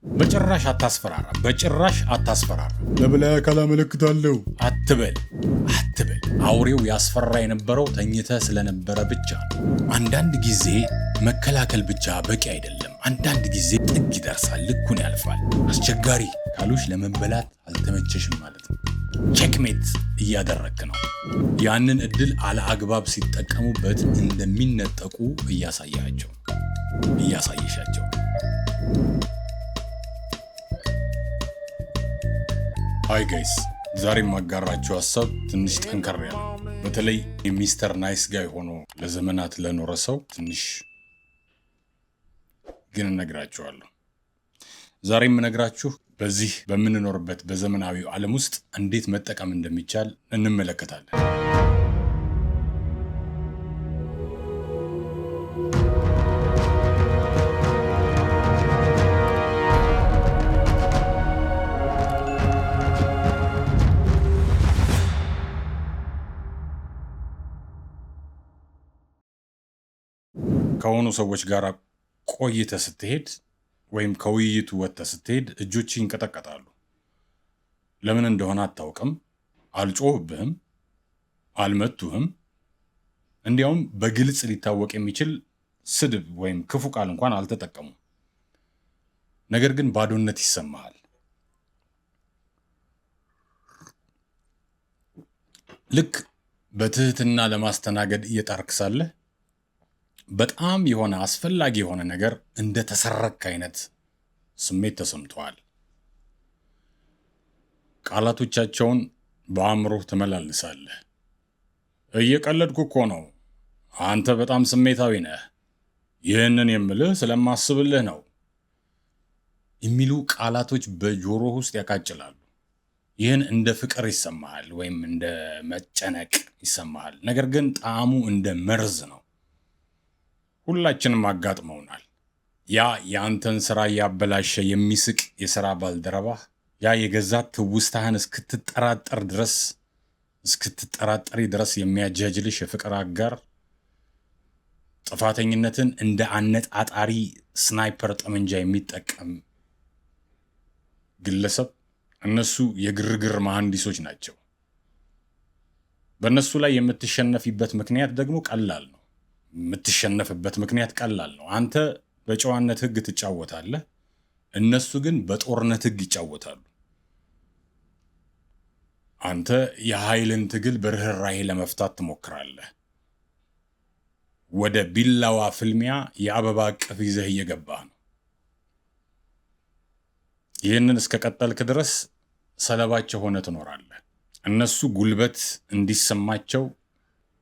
በጭራሽ አታስፈራራ፣ በጭራሽ አታስፈራራ። ለበላይ አካል አመለክታለሁ አትበል። አውሬው ያስፈራ የነበረው ተኝተህ ስለነበረ ብቻ ነው። አንዳንድ ጊዜ መከላከል ብቻ በቂ አይደለም። አንዳንድ ጊዜ ጥግ ይደርሳል፣ ልኩን ያልፋል። አስቸጋሪ ካሉሽ ለመበላት አልተመቸሽም ማለት ነው። ቼክሜት እያደረክ ነው። ያንን እድል አለአግባብ ሲጠቀሙበት እንደሚነጠቁ እያሳየሻቸው። ሃይ ጋይስ፣ ዛሬ የማጋራችሁ ሀሳብ ትንሽ ጠንከር ያለ፣ በተለይ የሚስተር ናይስ ጋይ ሆኖ ለዘመናት ለኖረ ሰው ትንሽ ግን እነግራችኋለሁ። ዛሬ የምነግራችሁ በዚህ በምንኖርበት በዘመናዊው ዓለም ውስጥ እንዴት መጠቀም እንደሚቻል እንመለከታለን። ከሆኑ ሰዎች ጋር ቆይተህ ስትሄድ ወይም ከውይይቱ ወጥተህ ስትሄድ እጆች ይንቀጠቀጣሉ። ለምን እንደሆነ አታውቅም። አልጮህብህም፣ አልመቱህም። እንዲያውም በግልጽ ሊታወቅ የሚችል ስድብ ወይም ክፉ ቃል እንኳን አልተጠቀሙም። ነገር ግን ባዶነት ይሰማሃል። ልክ በትህትና ለማስተናገድ እየጣርክ ሳለህ በጣም የሆነ አስፈላጊ የሆነ ነገር እንደተሰረክ አይነት ስሜት ተሰምቷል። ቃላቶቻቸውን በአእምሮህ ትመላልሳለህ። እየቀለድኩ እኮ ነው፣ አንተ በጣም ስሜታዊ ነህ፣ ይህንን የምልህ ስለማስብልህ ነው የሚሉ ቃላቶች በጆሮህ ውስጥ ያቃጭላሉ። ይህን እንደ ፍቅር ይሰማሃል ወይም እንደ መጨነቅ ይሰማሃል። ነገር ግን ጣዕሙ እንደ መርዝ ነው። ሁላችንም አጋጥመውናል። ያ የአንተን ስራ እያበላሸ የሚስቅ የሥራ ባልደረባህ፣ ያ የገዛ ትውስታህን እስክትጠራጠሪ ድረስ የሚያጃጅልሽ የፍቅር አጋር፣ ጥፋተኝነትን እንደ አነጣጣሪ ስናይፐር ጠመንጃ የሚጠቀም ግለሰብ፣ እነሱ የግርግር መሐንዲሶች ናቸው። በእነሱ ላይ የምትሸነፊበት ምክንያት ደግሞ ቀላል ነው። አንተ በጨዋነት ሕግ ትጫወታለህ፣ እነሱ ግን በጦርነት ሕግ ይጫወታሉ። አንተ የኃይልን ትግል በርህራሄ ለመፍታት ትሞክራለህ። ወደ ቢላዋ ፍልሚያ የአበባ እቅፍ ይዘህ እየገባህ ነው። ይህንን እስከቀጠልክ ድረስ ሰለባቸው ሆነ ትኖራለህ። እነሱ ጉልበት እንዲሰማቸው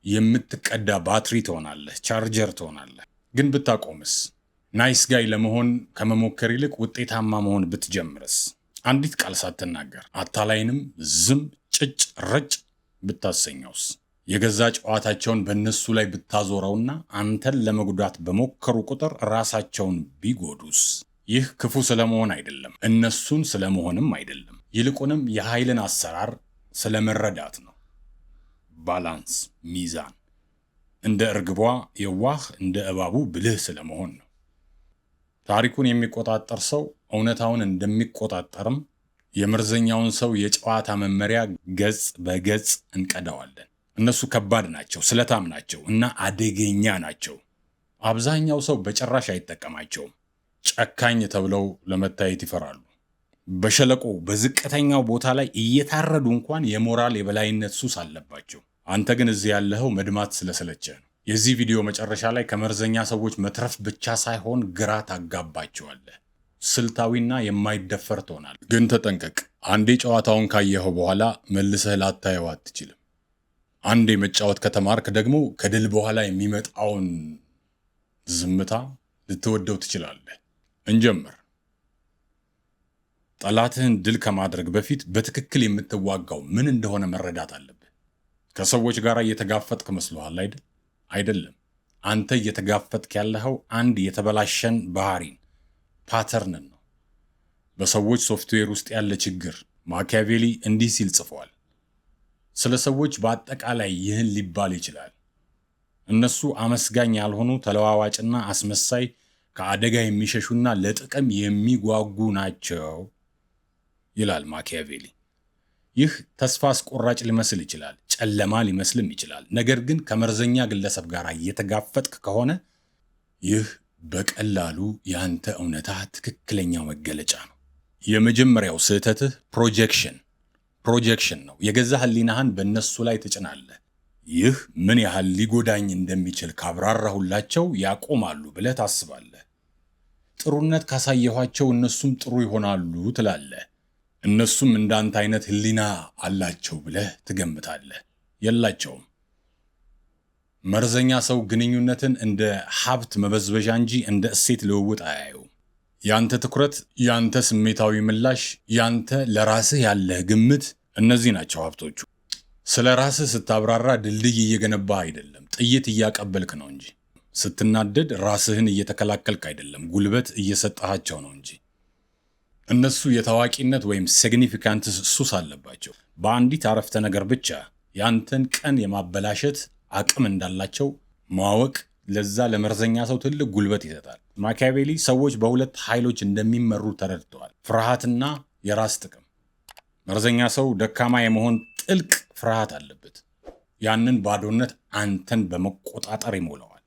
የምትቀዳ ባትሪ ትሆናለህ፣ ቻርጀር ትሆናለህ። ግን ብታቆምስ? ናይስ ጋይ ለመሆን ከመሞከር ይልቅ ውጤታማ መሆን ብትጀምርስ? አንዲት ቃል ሳትናገር አታላይንም ዝም ጭጭ ረጭ ብታሰኘውስ? የገዛ ጨዋታቸውን በእነሱ ላይ ብታዞረውና አንተን ለመጉዳት በሞከሩ ቁጥር ራሳቸውን ቢጎዱስ? ይህ ክፉ ስለመሆን አይደለም፣ እነሱን ስለመሆንም አይደለም። ይልቁንም የኃይልን አሰራር ስለመረዳት ነው። ባላንስ፣ ሚዛን። እንደ እርግቧ የዋህ እንደ እባቡ ብልህ ስለመሆን ነው። ታሪኩን የሚቆጣጠር ሰው እውነታውን እንደሚቆጣጠርም የመርዘኛውን ሰው የጨዋታ መመሪያ ገጽ በገጽ እንቀዳዋለን። እነሱ ከባድ ናቸው፣ ስለታም ናቸው እና አደገኛ ናቸው። አብዛኛው ሰው በጭራሽ አይጠቀማቸውም። ጨካኝ ተብለው ለመታየት ይፈራሉ። በሸለቆ በዝቅተኛው ቦታ ላይ እየታረዱ እንኳን የሞራል የበላይነት ሱስ አለባቸው። አንተ ግን እዚህ ያለኸው መድማት ስለሰለቸህ ነው። የዚህ ቪዲዮ መጨረሻ ላይ ከመርዘኛ ሰዎች መትረፍ ብቻ ሳይሆን ግራ ታጋባቸዋለህ። ስልታዊና የማይደፈር ትሆናለህ። ግን ተጠንቀቅ። አንዴ ጨዋታውን ካየኸው በኋላ መልሰህ ላታየው አትችልም። አንዴ መጫወት ከተማርክ ደግሞ ከድል በኋላ የሚመጣውን ዝምታ ልትወደው ትችላለህ። እንጀምር። ጠላትህን ድል ከማድረግ በፊት በትክክል የምትዋጋው ምን እንደሆነ መረዳት አለብህ። ከሰዎች ጋር እየተጋፈጥክ መስሎሃል አይደል? አይደለም። አንተ እየተጋፈጥክ ያለኸው አንድ የተበላሸን ባህሪን ፓተርንን ነው። በሰዎች ሶፍትዌር ውስጥ ያለ ችግር። ማኪያቬሊ እንዲህ ሲል ጽፏል። ስለ ሰዎች በአጠቃላይ ይህን ሊባል ይችላል። እነሱ አመስጋኝ ያልሆኑ፣ ተለዋዋጭና አስመሳይ፣ ከአደጋ የሚሸሹና ለጥቅም የሚጓጉ ናቸው ይላል ማኪያቬሊ። ይህ ተስፋ አስቆራጭ ሊመስል ይችላል፣ ጨለማ ሊመስልም ይችላል። ነገር ግን ከመርዘኛ ግለሰብ ጋር እየተጋፈጥክ ከሆነ ይህ በቀላሉ ያንተ እውነታ ትክክለኛው መገለጫ ነው። የመጀመሪያው ስህተትህ ፕሮጀክሽን ነው። የገዛ ህሊናህን በእነሱ ላይ ትጭናለህ። ይህ ምን ያህል ሊጎዳኝ እንደሚችል ካብራራሁላቸው ያቆማሉ ብለህ ታስባለህ። ጥሩነት ካሳየኋቸው እነሱም ጥሩ ይሆናሉ ትላለህ። እነሱም እንዳንተ አይነት ህሊና አላቸው ብለህ ትገምታለህ። የላቸውም። መርዘኛ ሰው ግንኙነትን እንደ ሀብት መበዝበዣ እንጂ እንደ እሴት ልውውጥ አያየውም። ያንተ ትኩረት፣ ያንተ ስሜታዊ ምላሽ፣ ያንተ ለራስህ ያለህ ግምት፣ እነዚህ ናቸው ሀብቶቹ። ስለ ራስህ ስታብራራ ድልድይ እየገነባህ አይደለም፣ ጥይት እያቀበልክ ነው እንጂ። ስትናደድ ራስህን እየተከላከልክ አይደለም፣ ጉልበት እየሰጠሃቸው ነው እንጂ። እነሱ የታዋቂነት ወይም ሲግኒፊካንት ሱስ አለባቸው። በአንዲት አረፍተ ነገር ብቻ ያንተን ቀን የማበላሸት አቅም እንዳላቸው ማወቅ ለዛ ለመርዘኛ ሰው ትልቅ ጉልበት ይሰጣል። ማኪያቬሊ ሰዎች በሁለት ኃይሎች እንደሚመሩ ተረድተዋል። ፍርሃትና የራስ ጥቅም። መርዘኛ ሰው ደካማ የመሆን ጥልቅ ፍርሃት አለበት። ያንን ባዶነት አንተን በመቆጣጠር ይሞላዋል።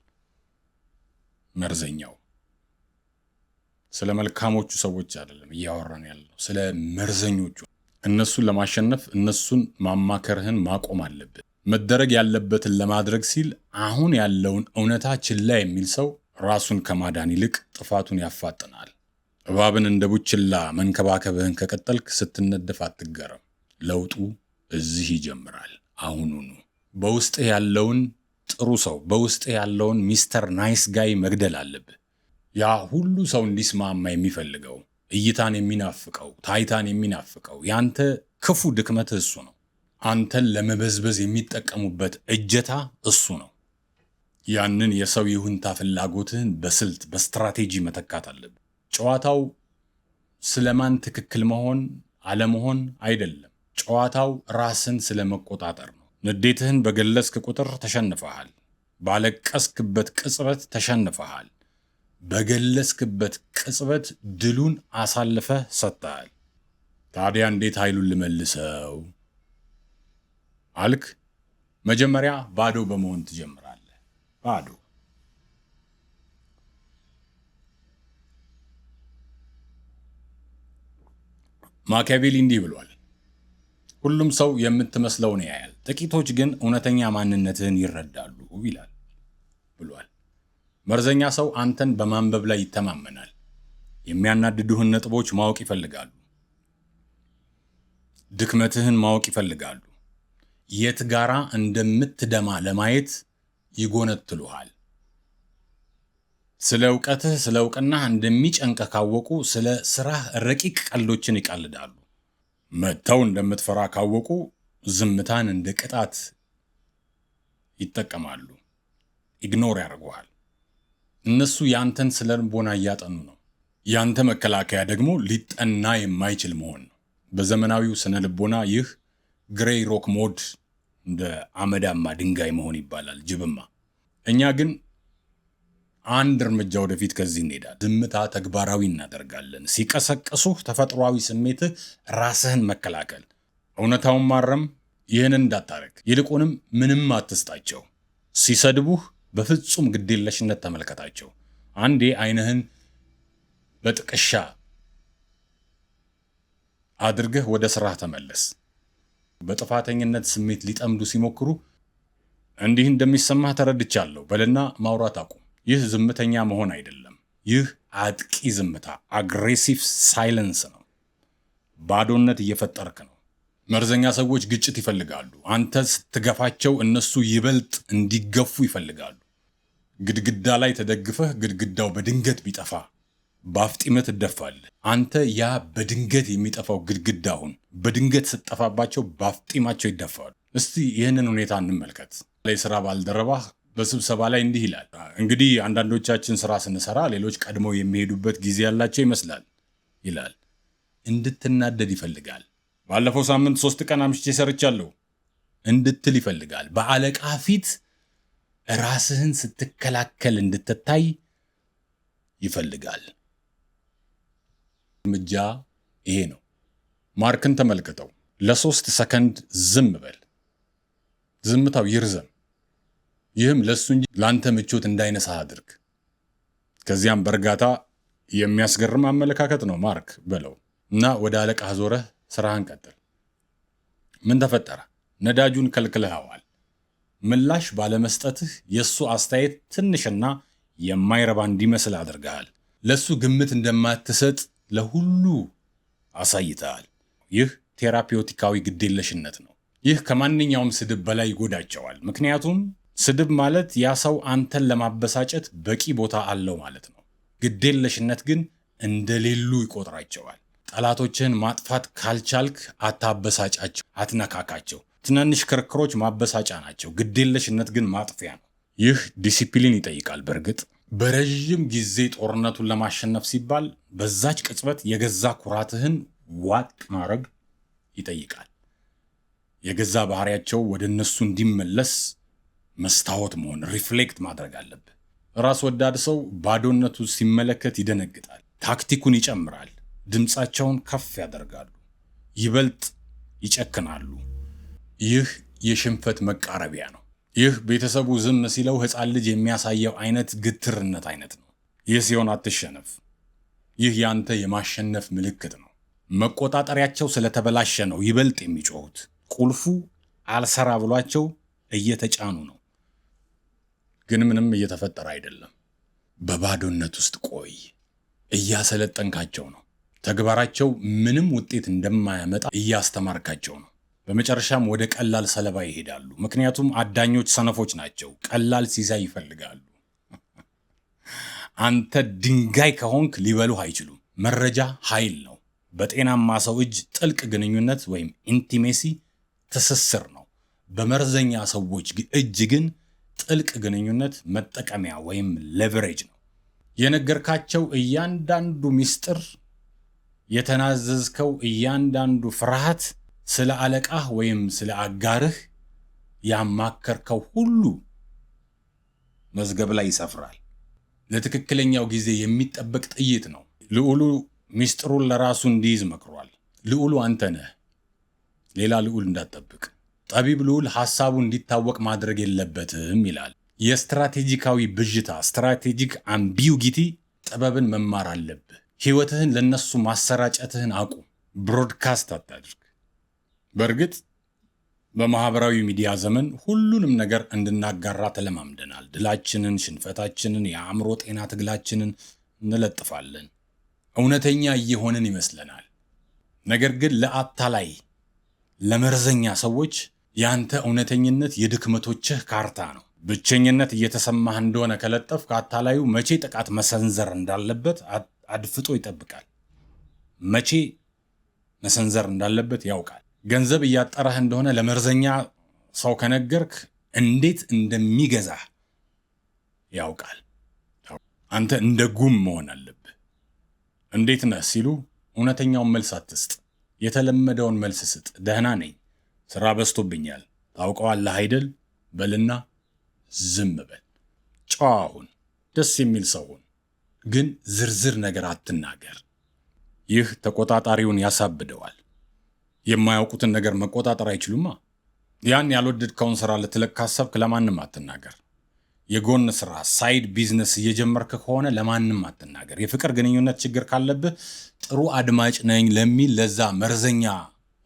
መርዘኛው ስለ መልካሞቹ ሰዎች አይደለም እያወራን ያለው፣ ስለ መርዘኞቹ። እነሱን ለማሸነፍ እነሱን ማማከርህን ማቆም አለብህ። መደረግ ያለበትን ለማድረግ ሲል አሁን ያለውን እውነታ ችላ የሚል ሰው ራሱን ከማዳን ይልቅ ጥፋቱን ያፋጥናል። እባብን እንደ ቡችላ መንከባከብህን ከቀጠልክ ስትነደፍ አትገረም። ለውጡ እዚህ ይጀምራል፣ አሁኑኑ። በውስጥህ ያለውን ጥሩ ሰው፣ በውስጥህ ያለውን ሚስተር ናይስ ጋይ መግደል አለብህ። ያ ሁሉ ሰው እንዲስማማ የሚፈልገው፣ እይታን የሚናፍቀው፣ ታይታን የሚናፍቀው ያንተ ክፉ ድክመትህ እሱ ነው። አንተን ለመበዝበዝ የሚጠቀሙበት እጀታ እሱ ነው። ያንን የሰው ይሁንታ ፍላጎትህን በስልት በስትራቴጂ መተካት አለብህ። ጨዋታው ስለማን ትክክል መሆን አለመሆን አይደለም። ጨዋታው ራስን ስለመቆጣጠር ነው። ንዴትህን በገለጽክ ቁጥር ተሸንፈሃል። ባለቀስክበት ቅጽበት ተሸንፈሃል። በገለጽክበት ቅጽበት ድሉን አሳልፈህ ሰጥተሃል። ታዲያ እንዴት ኃይሉን ልመልሰው አልክ? መጀመሪያ ባዶ በመሆን ትጀምራለህ። ባዶ። ማኪያቬሊ እንዲህ ብሏል፣ ሁሉም ሰው የምትመስለውን ያያል፣ ጥቂቶች ግን እውነተኛ ማንነትህን ይረዳሉ ይላል ብሏል። መርዘኛ ሰው አንተን በማንበብ ላይ ይተማመናል። የሚያናድዱህን ነጥቦች ማወቅ ይፈልጋሉ። ድክመትህን ማወቅ ይፈልጋሉ። የት ጋራ እንደምትደማ ለማየት ይጎነትሉሃል። ስለ እውቀትህ፣ ስለ እውቅናህ እንደሚጨንቀህ ካወቁ ስለ ስራህ ረቂቅ ቀልዶችን ይቀልዳሉ። መጥተው እንደምትፈራ ካወቁ ዝምታን እንደ ቅጣት ይጠቀማሉ። ኢግኖር ያደርጉሃል። እነሱ ያንተን ስለ ልቦና እያጠኑ ነው። ያንተ መከላከያ ደግሞ ሊጠና የማይችል መሆን ነው። በዘመናዊው ስነ ልቦና ይህ ግሬይ ሮክ ሞድ፣ እንደ አመዳማ ድንጋይ መሆን ይባላል፣ ጅብማ። እኛ ግን አንድ እርምጃ ወደፊት ከዚህ እንሄዳለን። ዝምታ ተግባራዊ እናደርጋለን። ሲቀሰቅሱህ ተፈጥሯዊ ስሜትህ ራስህን መከላከል፣ እውነታውን ማረም። ይህንን እንዳታረግ፣ ይልቁንም ምንም አትስጣቸው። ሲሰድቡህ በፍጹም ግዴለሽነት ተመልከታቸው። አንዴ ዓይንህን በጥቅሻ አድርገህ ወደ ስራህ ተመለስ። በጥፋተኝነት ስሜት ሊጠምዱ ሲሞክሩ እንዲህ እንደሚሰማህ ተረድቻለሁ በልና ማውራት አቁም። ይህ ዝምተኛ መሆን አይደለም። ይህ አጥቂ ዝምታ፣ አግሬሲቭ ሳይለንስ ነው። ባዶነት እየፈጠርክ ነው። መርዘኛ ሰዎች ግጭት ይፈልጋሉ። አንተ ስትገፋቸው እነሱ ይበልጥ እንዲገፉ ይፈልጋሉ። ግድግዳ ላይ ተደግፈህ ግድግዳው በድንገት ቢጠፋ በአፍጢምህ ትደፋለህ። አንተ ያ በድንገት የሚጠፋው ግድግዳውን በድንገት ስትጠፋባቸው በአፍጢማቸው ይደፋሉ። እስቲ ይህንን ሁኔታ እንመልከት። የሥራ ባልደረባህ በስብሰባ ላይ እንዲህ ይላል፣ እንግዲህ አንዳንዶቻችን ስራ ስንሰራ ሌሎች ቀድመው የሚሄዱበት ጊዜ ያላቸው ይመስላል ይላል። እንድትናደድ ይፈልጋል። ባለፈው ሳምንት 3 ቀን አምሽቼ ሰርቻለሁ እንድትል ይፈልጋል። በአለቃ ፊት ራስህን ስትከላከል እንድትታይ ይፈልጋል። እርምጃ ይሄ ነው። ማርክን ተመልክተው። ለ3 ሰከንድ ዝም በል። ዝምታው ይርዘም። ይህም ለሱ እንጂ ላንተ ምቾት እንዳይነሳህ አድርግ። ከዚያም በእርጋታ የሚያስገርም አመለካከት ነው ማርክ በለው እና ወደ አለቃህ ዞረህ ስራህን ቀጥል። ምን ተፈጠረ? ነዳጁን ከልክለኸዋል። ምላሽ ባለመስጠትህ የሱ አስተያየት ትንሽና የማይረባ እንዲመስል አድርገሃል። ለሱ ግምት እንደማትሰጥ ለሁሉ አሳይተሃል። ይህ ቴራፒውቲካዊ ግዴለሽነት ነው። ይህ ከማንኛውም ስድብ በላይ ይጎዳቸዋል። ምክንያቱም ስድብ ማለት ያ ሰው አንተን ለማበሳጨት በቂ ቦታ አለው ማለት ነው። ግዴለሽነት ግን እንደሌሉ ይቆጥራቸዋል። ጠላቶችህን ማጥፋት ካልቻልክ አታበሳጫቸው፣ አትነካካቸው። ትናንሽ ክርክሮች ማበሳጫ ናቸው። ግዴለሽነት ግን ማጥፊያ ነው። ይህ ዲሲፕሊን ይጠይቃል። በእርግጥ በረዥም ጊዜ ጦርነቱን ለማሸነፍ ሲባል በዛች ቅጽበት የገዛ ኩራትህን ዋጥ ማድረግ ይጠይቃል። የገዛ ባህሪያቸው ወደ እነሱ እንዲመለስ መስታወት መሆን፣ ሪፍሌክት ማድረግ አለብህ። ራስ ወዳድ ሰው ባዶነቱ ሲመለከት ይደነግጣል። ታክቲኩን ይጨምራል። ድምፃቸውን ከፍ ያደርጋሉ። ይበልጥ ይጨክናሉ። ይህ የሽንፈት መቃረቢያ ነው። ይህ ቤተሰቡ ዝም ሲለው ሕፃን ልጅ የሚያሳየው አይነት ግትርነት አይነት ነው። ይህ ሲሆን አትሸነፍ። ይህ ያንተ የማሸነፍ ምልክት ነው። መቆጣጠሪያቸው ስለተበላሸ ነው ይበልጥ የሚጮሁት። ቁልፉ አልሰራ ብሏቸው እየተጫኑ ነው። ግን ምንም እየተፈጠረ አይደለም። በባዶነት ውስጥ ቆይ። እያሰለጠንካቸው ነው። ተግባራቸው ምንም ውጤት እንደማያመጣ እያስተማርካቸው ነው። በመጨረሻም ወደ ቀላል ሰለባ ይሄዳሉ። ምክንያቱም አዳኞች ሰነፎች ናቸው። ቀላል ሲሳይ ይፈልጋሉ። አንተ ድንጋይ ከሆንክ ሊበሉህ አይችሉም። መረጃ ኃይል ነው። በጤናማ ሰው እጅ ጥልቅ ግንኙነት ወይም ኢንቲሜሲ ትስስር ነው። በመርዘኛ ሰዎች እጅ ግን ጥልቅ ግንኙነት መጠቀሚያ ወይም ሌቨሬጅ ነው። የነገርካቸው እያንዳንዱ ሚስጥር፣ የተናዘዝከው እያንዳንዱ ፍርሃት፣ ስለ አለቃህ ወይም ስለ አጋርህ ያማከርከው ሁሉ መዝገብ ላይ ይሰፍራል። ለትክክለኛው ጊዜ የሚጠበቅ ጥይት ነው። ልዑሉ ሚስጥሩን ለራሱ እንዲይዝ መክሯል። ልዑሉ አንተ ነህ። ሌላ ልዑል እንዳትጠብቅ። ጠቢብ ልዑል ሐሳቡ እንዲታወቅ ማድረግ የለበትም ይላል። የስትራቴጂካዊ ብዥታ ስትራቴጂክ አምቢዩጊቲ ጥበብን መማር አለብህ። ሕይወትህን ለነሱ ማሰራጨትህን አቁም። ብሮድካስት አታድርግ። በእርግጥ በማህበራዊ ሚዲያ ዘመን ሁሉንም ነገር እንድናጋራ ተለማምደናል። ድላችንን፣ ሽንፈታችንን፣ የአእምሮ ጤና ትግላችንን እንለጥፋለን። እውነተኛ እየሆንን ይመስለናል። ነገር ግን ለአታላይ ለመርዘኛ ሰዎች ያንተ እውነተኝነት የድክመቶችህ ካርታ ነው። ብቸኝነት እየተሰማህ እንደሆነ ከለጠፍክ አታላዩ መቼ ጥቃት መሰንዘር እንዳለበት አድፍጦ ይጠብቃል። መቼ መሰንዘር እንዳለበት ያውቃል። ገንዘብ እያጠረህ እንደሆነ ለመርዘኛ ሰው ከነገርክ እንዴት እንደሚገዛህ ያውቃል። አንተ እንደ ጉም መሆን አለብህ። እንዴት ነህ ሲሉ እውነተኛውን መልስ አትስጥ። የተለመደውን መልስ ስጥ። ደህና ነኝ፣ ስራ በዝቶብኛል፣ ታውቀዋለህ አይደል በልና ዝም በል። ጨዋ ሁን፣ ደስ የሚል ሰው ሁን፣ ግን ዝርዝር ነገር አትናገር። ይህ ተቆጣጣሪውን ያሳብደዋል። የማያውቁትን ነገር መቆጣጠር አይችሉማ። ያን ያልወደድከውን ስራ ልትለቅ ካሰብክ ለማንም አትናገር። የጎን ስራ ሳይድ ቢዝነስ እየጀመርክ ከሆነ ለማንም አትናገር። የፍቅር ግንኙነት ችግር ካለብህ ጥሩ አድማጭ ነኝ ለሚል ለዛ መርዘኛ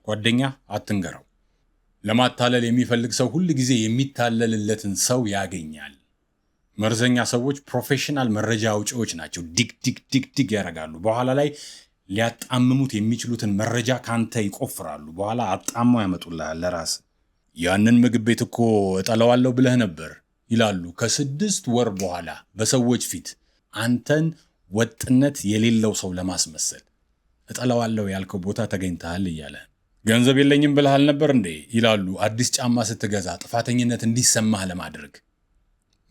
ጓደኛ አትንገረው። ለማታለል የሚፈልግ ሰው ሁል ጊዜ የሚታለልለትን ሰው ያገኛል። መርዘኛ ሰዎች ፕሮፌሽናል መረጃ አውጪዎች ናቸው። ዲግ ያደርጋሉ። በኋላ ላይ ሊያጣምሙት የሚችሉትን መረጃ ካንተ ይቆፍራሉ። በኋላ አጣማው ያመጡልሃል ለራስ። ያንን ምግብ ቤት እኮ እጠለዋለሁ ብለህ ነበር ይላሉ ከ6 ወር በኋላ በሰዎች ፊት አንተን ወጥነት የሌለው ሰው ለማስመሰል። እጠለዋለሁ ያልከው ቦታ ተገኝተሃል እያለ። ገንዘብ የለኝም ብለሃል ነበር እንዴ ይላሉ አዲስ ጫማ ስትገዛ ጥፋተኝነት እንዲሰማህ ለማድረግ።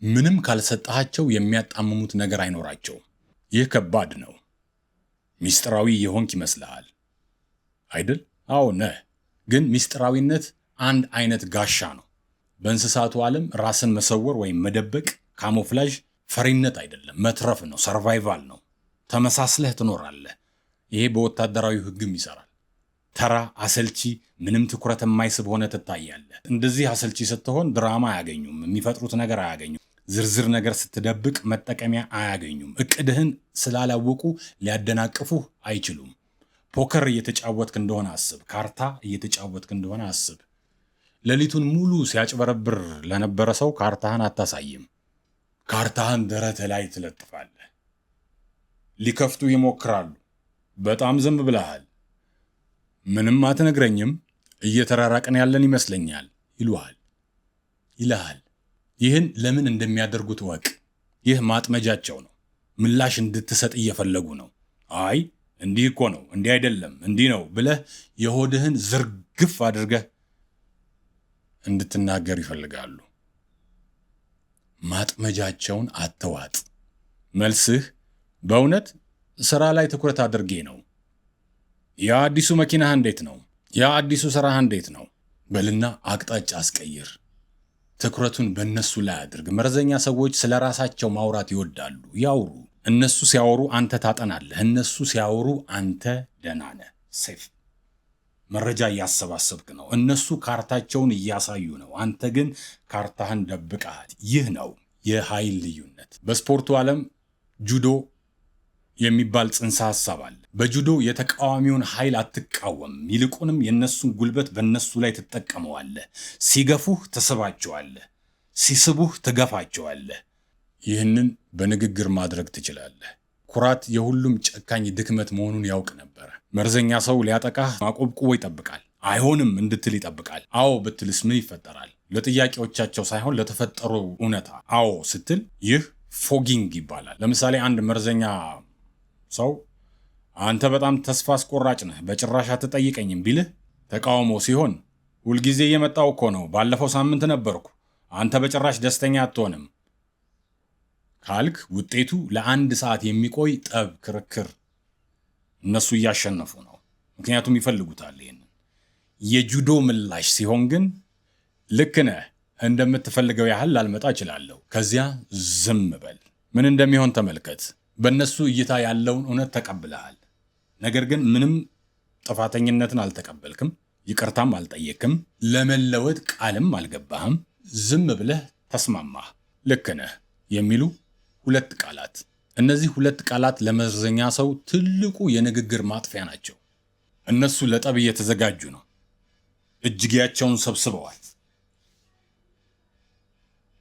ምንም ካልሰጣቸው የሚያጣምሙት ነገር አይኖራቸውም። ይህ ከባድ ነው። ሚስጥራዊ የሆንክ ይመስልሃል አይደል? አዎ ነህ። ግን ሚስጥራዊነት አንድ አይነት ጋሻ ነው። በእንስሳቱ ዓለም ራስን መሰወር ወይም መደበቅ ካሞፍላዥ ፈሪነት አይደለም፣ መትረፍ ነው፣ ሰርቫይቫል ነው። ተመሳስለህ ትኖራለህ። ይሄ በወታደራዊ ህግም ይሰራል። ተራ አሰልቺ፣ ምንም ትኩረት የማይስብ ሆነ ትታያለህ። እንደዚህ አሰልቺ ስትሆን ድራማ አያገኙም፣ የሚፈጥሩት ነገር አያገኙም። ዝርዝር ነገር ስትደብቅ መጠቀሚያ አያገኙም። እቅድህን ስላላወቁ ሊያደናቅፉህ አይችሉም። ፖከር እየተጫወትክ እንደሆነ አስብ። ካርታ እየተጫወትክ እንደሆነ አስብ። ሌሊቱን ሙሉ ሲያጭበረብር ለነበረ ሰው ካርታህን አታሳይም። ካርታህን ደረትህ ላይ ትለጥፋለህ። ሊከፍቱ ይሞክራሉ። በጣም ዝም ብለሃል። ምንም አትነግረኝም፣ እየተራራቅን ያለን ይመስለኛል ይልሃል። ይህን ለምን እንደሚያደርጉት እወቅ። ይህ ማጥመጃቸው ነው። ምላሽ እንድትሰጥ እየፈለጉ ነው። አይ እንዲህ እኮ ነው፣ እንዲህ አይደለም፣ እንዲህ ነው ብለህ የሆድህን ዝርግፍ አድርገህ እንድትናገር ይፈልጋሉ። ማጥመጃቸውን አትዋጥ። መልስህ በእውነት ስራ ላይ ትኩረት አድርጌ ነው። ያ አዲሱ መኪናህ እንዴት ነው? ያ አዲሱ ስራህ እንዴት ነው? በልና አቅጣጫ አስቀይር። ትኩረቱን በእነሱ ላይ አድርግ። መርዘኛ ሰዎች ስለ ራሳቸው ማውራት ይወዳሉ። ያውሩ። እነሱ ሲያወሩ አንተ ታጠናለህ። እነሱ ሲያወሩ አንተ ደህና ነህ። ሴፍ መረጃ እያሰባሰብክ ነው። እነሱ ካርታቸውን እያሳዩ ነው። አንተ ግን ካርታህን ደብቀሃል። ይህ ነው የኃይል ልዩነት። በስፖርቱ ዓለም ጁዶ የሚባል ጽንሰ ሐሳብ አለ። በጁዶ የተቃዋሚውን ኃይል አትቃወም፣ ይልቁንም የነሱን ጉልበት በነሱ ላይ ትጠቀመዋለህ። ሲገፉህ ትስባቸዋለህ፣ ሲስቡህ ትገፋቸዋለህ። ይህንን በንግግር ማድረግ ትችላለህ። ኩራት የሁሉም ጨካኝ ድክመት መሆኑን ያውቅ ነበረ። መርዘኛ ሰው ሊያጠቃህ ማቆብቁቦ ይጠብቃል። አይሆንም እንድትል ይጠብቃል። አዎ ብትልስ ምን ይፈጠራል? ለጥያቄዎቻቸው ሳይሆን ለተፈጠሩ እውነታ አዎ ስትል ይህ ፎጊንግ ይባላል። ለምሳሌ አንድ መርዘኛ ሰው አንተ በጣም ተስፋ አስቆራጭ ነህ፣ በጭራሽ አትጠይቀኝም ቢልህ ተቃውሞ ሲሆን ሁልጊዜ እየመጣው እኮ ነው፣ ባለፈው ሳምንት ነበርኩ፣ አንተ በጭራሽ ደስተኛ አትሆንም ካልክ ውጤቱ ለአንድ ሰዓት የሚቆይ ጠብ፣ ክርክር። እነሱ እያሸነፉ ነው፣ ምክንያቱም ይፈልጉታል ይሄንን። የጁዶ ምላሽ ሲሆን ግን ልክ ነህ፣ እንደምትፈልገው ያህል ላልመጣ እችላለሁ፣ ከዚያ ዝም በል። ምን እንደሚሆን ተመልከት። በእነሱ እይታ ያለውን እውነት ተቀብለሃል። ነገር ግን ምንም ጥፋተኝነትን አልተቀበልክም፣ ይቅርታም አልጠየክም፣ ለመለወጥ ቃልም አልገባህም። ዝም ብለህ ተስማማህ። ልክ ነህ የሚሉ ሁለት ቃላት። እነዚህ ሁለት ቃላት ለመርዘኛ ሰው ትልቁ የንግግር ማጥፊያ ናቸው። እነሱ ለጠብ እየተዘጋጁ ነው። እጅጌያቸውን ሰብስበዋል።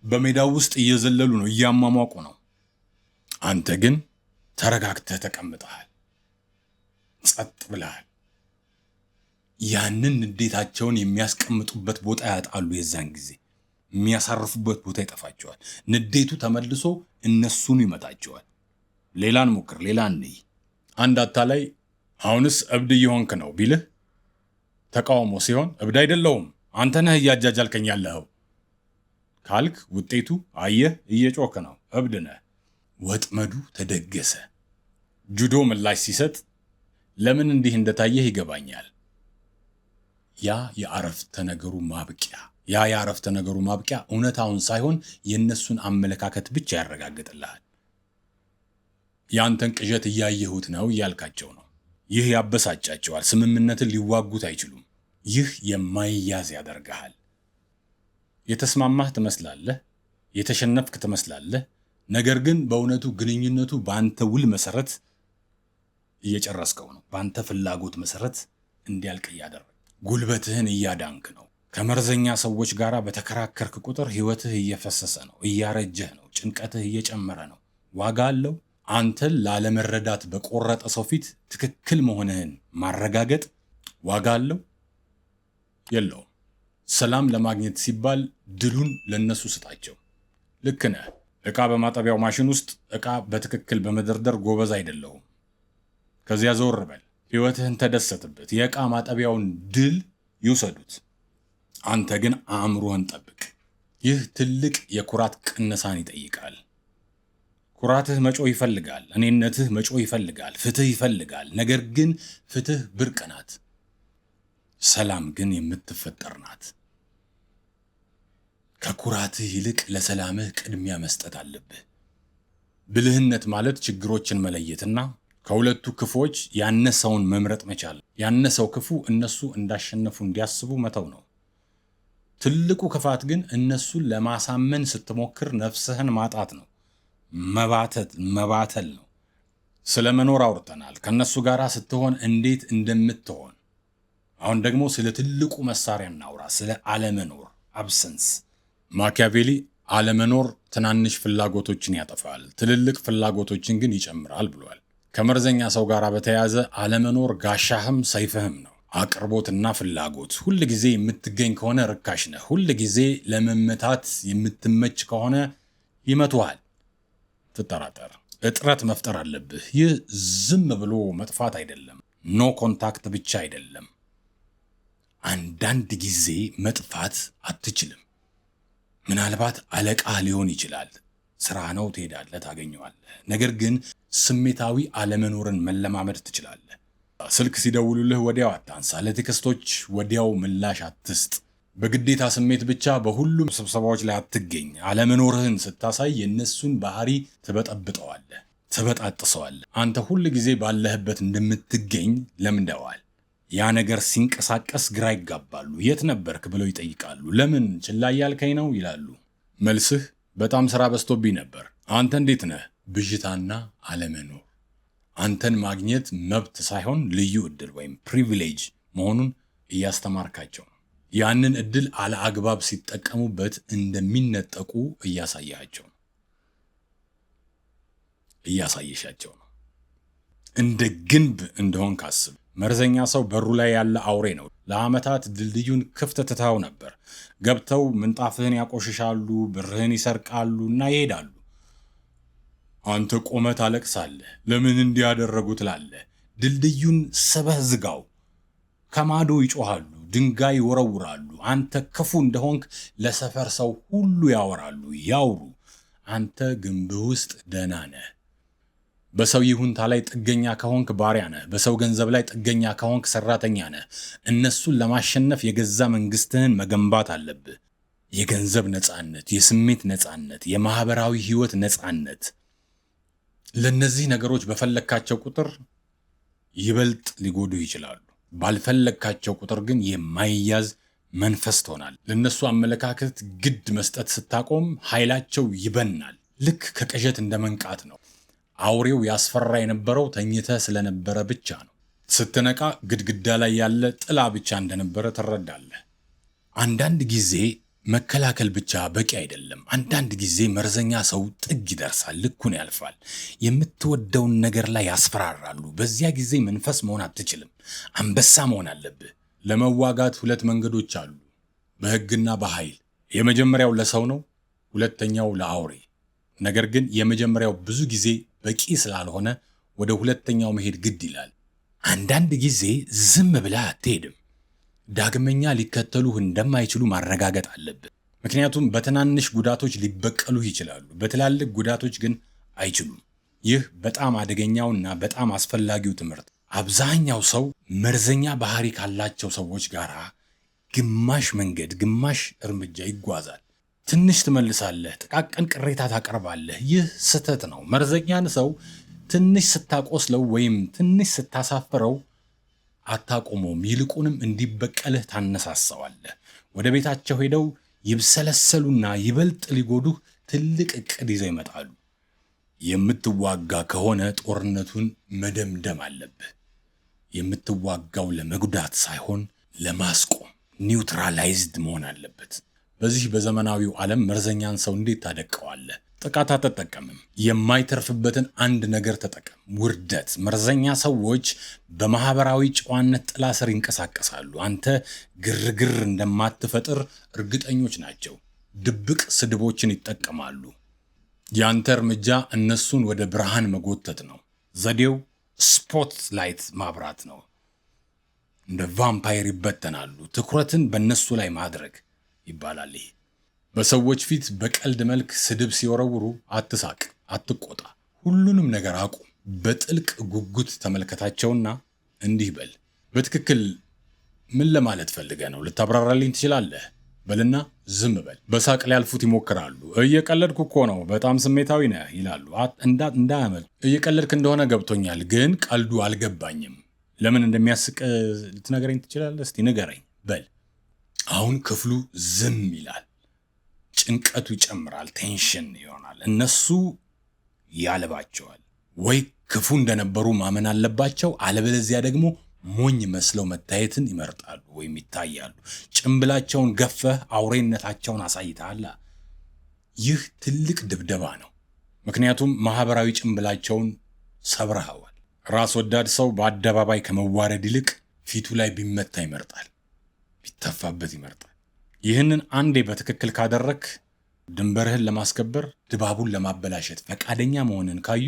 በሜዳው ውስጥ እየዘለሉ ነው፣ እያሟሟቁ ነው። አንተ ግን ተረጋግተህ ተቀምጠሃል፣ ጸጥ ብለሃል። ያንን ንዴታቸውን የሚያስቀምጡበት ቦታ ያጣሉ። የዛን ጊዜ የሚያሳርፉበት ቦታ ይጠፋቸዋል። ንዴቱ ተመልሶ እነሱን ይመታቸዋል። ሌላን ሞክር፣ ሌላ እንይ። አንድ አታላይ አሁንስ እብድ እየሆንክ ነው ቢልህ ተቃውሞ ሲሆን እብድ አይደለሁም አንተ ነህ እያጃጃልከኝ ያለኸው ካልክ ውጤቱ አየህ እየጮክ ነው፣ እብድ ነህ። ወጥመዱ ተደገሰ። ጁዶ ምላሽ ሲሰጥ ለምን እንዲህ እንደታየህ ይገባኛል። ያ የአረፍተ ነገሩ ማብቂያ እውነታውን ሳይሆን የእነሱን አመለካከት ብቻ ያረጋግጥልሃል። ያንተን ቅዠት እያየሁት ነው እያልካቸው ነው። ይህ ያበሳጫቸዋል። ስምምነትን ሊዋጉት አይችሉም። ይህ የማይያዝ ያደርግሃል። የተስማማህ ትመስላለህ፣ የተሸነፍክ ትመስላለህ። ነገር ግን በእውነቱ ግንኙነቱ በአንተ ውል መሰረት እየጨረስከው ነው። በአንተ ፍላጎት መሰረት እንዲያልቅ እያደረግ ጉልበትህን እያዳንክ ነው። ከመርዘኛ ሰዎች ጋር በተከራከርክ ቁጥር ህይወትህ እየፈሰሰ ነው፣ እያረጀህ ነው፣ ጭንቀትህ እየጨመረ ነው። ዋጋ አለው? አንተን ላለመረዳት በቆረጠ ሰው ፊት ትክክል መሆንህን ማረጋገጥ ዋጋ አለው? የለውም። ሰላም ለማግኘት ሲባል ድሉን ለነሱ ስጣቸው። ልክ ነህ። ዕቃ በማጠቢያው ማሽን ውስጥ ዕቃ በትክክል በመደርደር ጎበዝ አይደለሁም። ከዚያ ዘወር በል። ህይወትህን ተደሰትበት። የዕቃ ማጠቢያውን ድል ይውሰዱት። አንተ ግን አእምሮህን ጠብቅ። ይህ ትልቅ የኩራት ቅነሳን ይጠይቃል። ኩራትህ መጮህ ይፈልጋል። እኔነትህ መጮህ ይፈልጋል። ፍትህ ይፈልጋል። ነገር ግን ፍትህ ብርቅ ናት። ሰላም ግን የምትፈጠር ናት። ከኩራትህ ይልቅ ለሰላምህ ቅድሚያ መስጠት አለብህ። ብልህነት ማለት ችግሮችን መለየትና ከሁለቱ ክፉዎች ያነሰውን መምረጥ መቻል። ያነሰው ክፉ እነሱ እንዳሸነፉ እንዲያስቡ መተው ነው። ትልቁ ክፋት ግን እነሱን ለማሳመን ስትሞክር ነፍስህን ማጣት ነው። መባተል ነው። ስለ መኖር አውርተናል። ከነሱ ጋር ስትሆን እንዴት እንደምትሆን። አሁን ደግሞ ስለ ትልቁ መሳሪያ እናውራ፣ ስለ አለመኖር፣ አብሰንስ። ማኪያቬሊ አለመኖር ትናንሽ ፍላጎቶችን ያጠፋል፣ ትልልቅ ፍላጎቶችን ግን ይጨምራል ብሏል። ከመርዘኛ ሰው ጋር በተያያዘ አለመኖር ጋሻህም ሰይፍህም ነው። አቅርቦትና ፍላጎት። ሁል ጊዜ የምትገኝ ከሆነ ርካሽ ነህ። ሁል ጊዜ ለመመታት የምትመች ከሆነ ይመቱሃል። ትጠራጠር። እጥረት መፍጠር አለብህ። ይህ ዝም ብሎ መጥፋት አይደለም። ኖ ኮንታክት ብቻ አይደለም። አንዳንድ ጊዜ መጥፋት አትችልም። ምናልባት አለቃ ሊሆን ይችላል። ስራ ነው፣ ትሄዳለህ፣ ታገኘዋለህ። ነገር ግን ስሜታዊ አለመኖርን መለማመድ ትችላለህ። ስልክ ሲደውሉልህ ወዲያው አታንሳ። ለቴክስቶች ወዲያው ምላሽ አትስጥ። በግዴታ ስሜት ብቻ በሁሉም ስብሰባዎች ላይ አትገኝ። አለመኖርህን ስታሳይ የእነሱን ባህሪ ትበጠብጠዋለህ፣ ትበጣጥሰዋለህ። አንተ ሁል ጊዜ ባለህበት እንደምትገኝ ለምደዋል። ያ ነገር ሲንቀሳቀስ ግራ ይጋባሉ። የት ነበርክ ብለው ይጠይቃሉ። ለምን ችላ እያልከኝ ነው ይላሉ። መልስህ በጣም ስራ በዝቶብኝ ነበር። አንተ እንዴት ነህ? ብዥታና አለመኖር አንተን ማግኘት መብት ሳይሆን ልዩ ዕድል ወይም ፕሪቪሌጅ መሆኑን እያስተማርካቸው ነው። ያንን ዕድል አለአግባብ ሲጠቀሙበት እንደሚነጠቁ እያሳየሻቸው ነው። እንደ ግንብ እንደሆን ካስብ። መርዘኛ ሰው በሩ ላይ ያለ አውሬ ነው። ለዓመታት ድልድዩን ክፍት ትተው ነበር። ገብተው ምንጣፍህን ያቆሽሻሉ፣ ብርህን ይሰርቃሉ እና ይሄዳሉ። አንተ ቆመህ ታለቅሳለህ። ለምን እንዲያደረጉ ትላለህ። ድልድዩን ስበህ ዝጋው። ከማዶ ይጮሃሉ፣ ድንጋይ ይወረውራሉ። አንተ ክፉ እንደሆንክ ለሰፈር ሰው ሁሉ ያወራሉ። ያውሩ። አንተ ግንብህ ውስጥ ደህና ነህ። በሰው ይሁንታ ላይ ጥገኛ ከሆንክ ባሪያ ነህ። በሰው ገንዘብ ላይ ጥገኛ ከሆንክ ሰራተኛ ነህ። እነሱን ለማሸነፍ የገዛ መንግስትህን መገንባት አለብህ። የገንዘብ ነፃነት፣ የስሜት ነፃነት፣ የማህበራዊ ህይወት ነፃነት። ለነዚህ ነገሮች በፈለካቸው ቁጥር ይበልጥ ሊጎዱ ይችላሉ። ባልፈለካቸው ቁጥር ግን የማይያዝ መንፈስ ትሆናል። ለነሱ አመለካከት ግድ መስጠት ስታቆም ኃይላቸው ይበናል። ልክ ከቅዠት እንደ መንቃት ነው። አውሬው ያስፈራ የነበረው ተኝተህ ስለነበረ ብቻ ነው። ስትነቃ ግድግዳ ላይ ያለ ጥላ ብቻ እንደነበረ ትረዳለህ። አንዳንድ ጊዜ መከላከል ብቻ በቂ አይደለም። አንዳንድ ጊዜ መርዘኛ ሰው ጥግ ይደርሳል፣ ልኩን ያልፋል። የምትወደውን ነገር ላይ ያስፈራራሉ። በዚያ ጊዜ መንፈስ መሆን አትችልም። አንበሳ መሆን አለብህ። ለመዋጋት ሁለት መንገዶች አሉ፣ በሕግና በኃይል። የመጀመሪያው ለሰው ነው፣ ሁለተኛው ለአውሬ። ነገር ግን የመጀመሪያው ብዙ ጊዜ በቂ ስላልሆነ ወደ ሁለተኛው መሄድ ግድ ይላል። አንዳንድ ጊዜ ዝም ብለህ አትሄድም። ዳግመኛ ሊከተሉህ እንደማይችሉ ማረጋገጥ አለብህ። ምክንያቱም በትናንሽ ጉዳቶች ሊበቀሉህ ይችላሉ፣ በትላልቅ ጉዳቶች ግን አይችሉም። ይህ በጣም አደገኛውና በጣም አስፈላጊው ትምህርት። አብዛኛው ሰው መርዘኛ ባህሪ ካላቸው ሰዎች ጋር ግማሽ መንገድ፣ ግማሽ እርምጃ ይጓዛል። ትንሽ ትመልሳለህ፣ ጥቃቅን ቅሬታ ታቀርባለህ። ይህ ስህተት ነው። መርዘኛን ሰው ትንሽ ስታቆስለው ወይም ትንሽ ስታሳፍረው አታቆመውም። ይልቁንም እንዲበቀልህ ታነሳሳዋለህ። ወደ ቤታቸው ሄደው ይብሰለሰሉና ይበልጥ ሊጎዱህ ትልቅ ዕቅድ ይዘው ይመጣሉ። የምትዋጋ ከሆነ ጦርነቱን መደምደም አለብህ። የምትዋጋው ለመጉዳት ሳይሆን ለማስቆም፣ ኒውትራላይዝድ መሆን አለበት። በዚህ በዘመናዊው ዓለም መርዘኛን ሰው እንዴት ታደቀዋለህ? ጥቃት አትጠቀምም። የማይተርፍበትን አንድ ነገር ተጠቀም፣ ውርደት። መርዘኛ ሰዎች በማህበራዊ ጨዋነት ጥላ ስር ይንቀሳቀሳሉ። አንተ ግርግር እንደማትፈጥር እርግጠኞች ናቸው። ድብቅ ስድቦችን ይጠቀማሉ። ያንተ እርምጃ እነሱን ወደ ብርሃን መጎተት ነው። ዘዴው ስፖት ላይት ማብራት ነው። እንደ ቫምፓየር ይበተናሉ። ትኩረትን በእነሱ ላይ ማድረግ ይባላል። ይሄ በሰዎች ፊት በቀልድ መልክ ስድብ ሲወረውሩ አትሳቅ፣ አትቆጣ። ሁሉንም ነገር አቁም። በጥልቅ ጉጉት ተመልከታቸውና እንዲህ በል፣ በትክክል ምን ለማለት ፈልገህ ነው? ልታብራራልኝ ትችላለህ? በልና ዝም በል። በሳቅ ሊያልፉት ይሞክራሉ። እየቀለድኩ እኮ ነው፣ በጣም ስሜታዊ ነህ ይላሉ። እንዳያመልጡ። እየቀለድክ እንደሆነ ገብቶኛል፣ ግን ቀልዱ አልገባኝም። ለምን እንደሚያስቅ ልትነግረኝ ትችላለህ? እስቲ ንገረኝ በል። አሁን ክፍሉ ዝም ይላል። ጭንቀቱ ይጨምራል። ቴንሽን ይሆናል። እነሱ ያልባቸዋል። ወይ ክፉ እንደነበሩ ማመን አለባቸው፣ አለበለዚያ ደግሞ ሞኝ መስለው መታየትን ይመርጣሉ ወይም ይታያሉ። ጭንብላቸውን ገፈህ አውሬነታቸውን አሳይተሃል። ይህ ትልቅ ድብደባ ነው፣ ምክንያቱም ማህበራዊ ጭንብላቸውን ሰብረሃዋል። ራስ ወዳድ ሰው በአደባባይ ከመዋረድ ይልቅ ፊቱ ላይ ቢመታ ይመርጣል፣ ቢተፋበት ይመርጣል። ይህንን አንዴ በትክክል ካደረክ ድንበርህን ለማስከበር ድባቡን ለማበላሸት ፈቃደኛ መሆንን ካዩ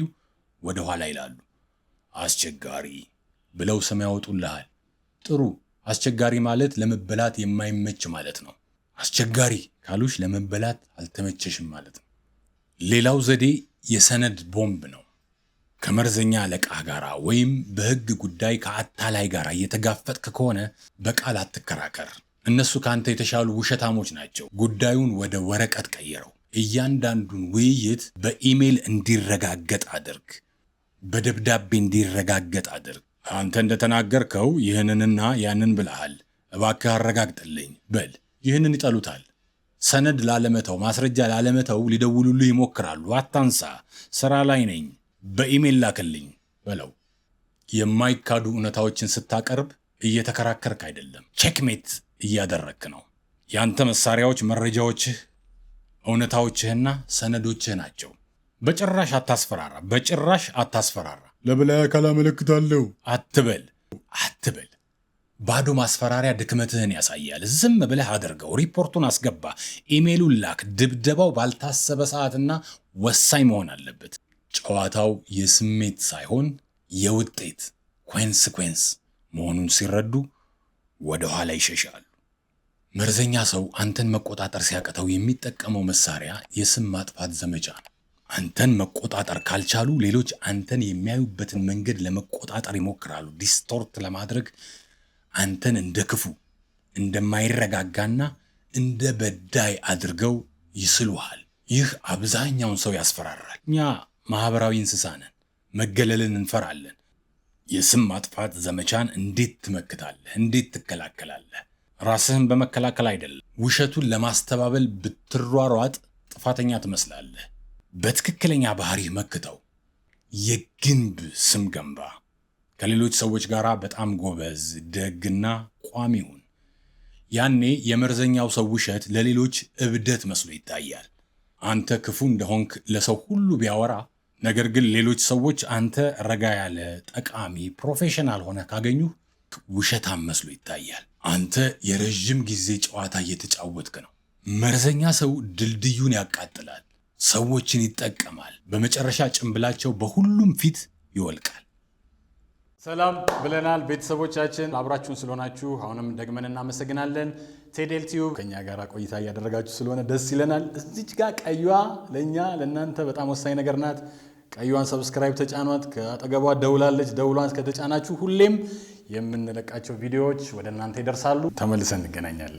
ወደ ኋላ ይላሉ። አስቸጋሪ ብለው ስም ያወጡልሃል። ጥሩ። አስቸጋሪ ማለት ለመበላት የማይመች ማለት ነው። አስቸጋሪ ካሉሽ ለመበላት አልተመቸሽም ማለት ነው። ሌላው ዘዴ የሰነድ ቦምብ ነው። ከመርዘኛ አለቃ ጋር ወይም በሕግ ጉዳይ ከአታላይ ጋር እየተጋፈጥክ ከሆነ በቃል አትከራከር። እነሱ ከአንተ የተሻሉ ውሸታሞች ናቸው። ጉዳዩን ወደ ወረቀት ቀይረው። እያንዳንዱን ውይይት በኢሜይል እንዲረጋገጥ አድርግ፣ በደብዳቤ እንዲረጋገጥ አድርግ። አንተ እንደተናገርከው ይህንንና ያንን ብለሃል፣ እባክህ አረጋግጥልኝ በል። ይህንን ይጠሉታል። ሰነድ ላለመተው፣ ማስረጃ ላለመተው ሊደውሉልህ ይሞክራሉ። አታንሳ፣ ስራ ላይ ነኝ፣ በኢሜይል ላክልኝ በለው። የማይካዱ እውነታዎችን ስታቀርብ እየተከራከርክ አይደለም፣ ቼክሜት እያደረግክ ነው። የአንተ መሳሪያዎች መረጃዎችህ፣ እውነታዎችህና ሰነዶችህ ናቸው። በጭራሽ አታስፈራራ፣ በጭራሽ አታስፈራራ። ለበላይ አካል አመለክታለሁ አትበል። ባዶ ማስፈራሪያ ድክመትህን ያሳያል። ዝም ብለህ አድርገው። ሪፖርቱን አስገባ፣ ኢሜይሉን ላክ። ድብደባው ባልታሰበ ሰዓትና ወሳኝ መሆን አለበት። ጨዋታው የስሜት ሳይሆን የውጤት ኮንስኮንስ መሆኑን ሲረዱ ወደ ኋላ ይሸሻሉ። መርዘኛ ሰው አንተን መቆጣጠር ሲያቅተው የሚጠቀመው መሳሪያ የስም ማጥፋት ዘመቻ ነው። አንተን መቆጣጠር ካልቻሉ ሌሎች አንተን የሚያዩበትን መንገድ ለመቆጣጠር ይሞክራሉ። ዲስቶርት ለማድረግ አንተን እንደ ክፉ፣ እንደማይረጋጋና እንደ በዳይ አድርገው ይስሉሃል። ይህ አብዛኛውን ሰው ያስፈራራል። እኛ ማህበራዊ እንስሳ ነን፣ መገለልን እንፈራለን። የስም ማጥፋት ዘመቻን እንዴት ትመክታለህ? እንዴት ትከላከላለህ? ራስህን በመከላከል አይደለም። ውሸቱን ለማስተባበል ብትሯሯጥ ጥፋተኛ ትመስላለህ። በትክክለኛ ባህሪህ መክተው። የግንብ ስም ገንባ። ከሌሎች ሰዎች ጋር በጣም ጎበዝ፣ ደግና ቋሚ ሁን። ያኔ የመርዘኛው ሰው ውሸት ለሌሎች እብደት መስሎ ይታያል። አንተ ክፉ እንደሆንክ ለሰው ሁሉ ቢያወራ፣ ነገር ግን ሌሎች ሰዎች አንተ ረጋ ያለ፣ ጠቃሚ፣ ፕሮፌሽናል ሆነ ካገኙ ውሸታም መስሎ ይታያል። አንተ የረዥም ጊዜ ጨዋታ እየተጫወትክ ነው። መርዘኛ ሰው ድልድዩን ያቃጥላል፣ ሰዎችን ይጠቀማል። በመጨረሻ ጭንብላቸው በሁሉም ፊት ይወልቃል። ሰላም ብለናል ቤተሰቦቻችን፣ አብራችሁን ስለሆናችሁ አሁንም ደግመን እናመሰግናለን። ቴዴል ቲዩብ ከኛ ጋር ቆይታ እያደረጋችሁ ስለሆነ ደስ ይለናል። እዚች ጋር ቀዩዋ ለእኛ ለእናንተ በጣም ወሳኝ ነገር ናት። ቀዩዋን ሰብስክራይብ ተጫኗት። ከአጠገቧ ደውላለች። ደውሏን ከተጫናችሁ ሁሌም የምንለቃቸው ቪዲዮዎች ወደ እናንተ ይደርሳሉ። ተመልሰን እንገናኛለን።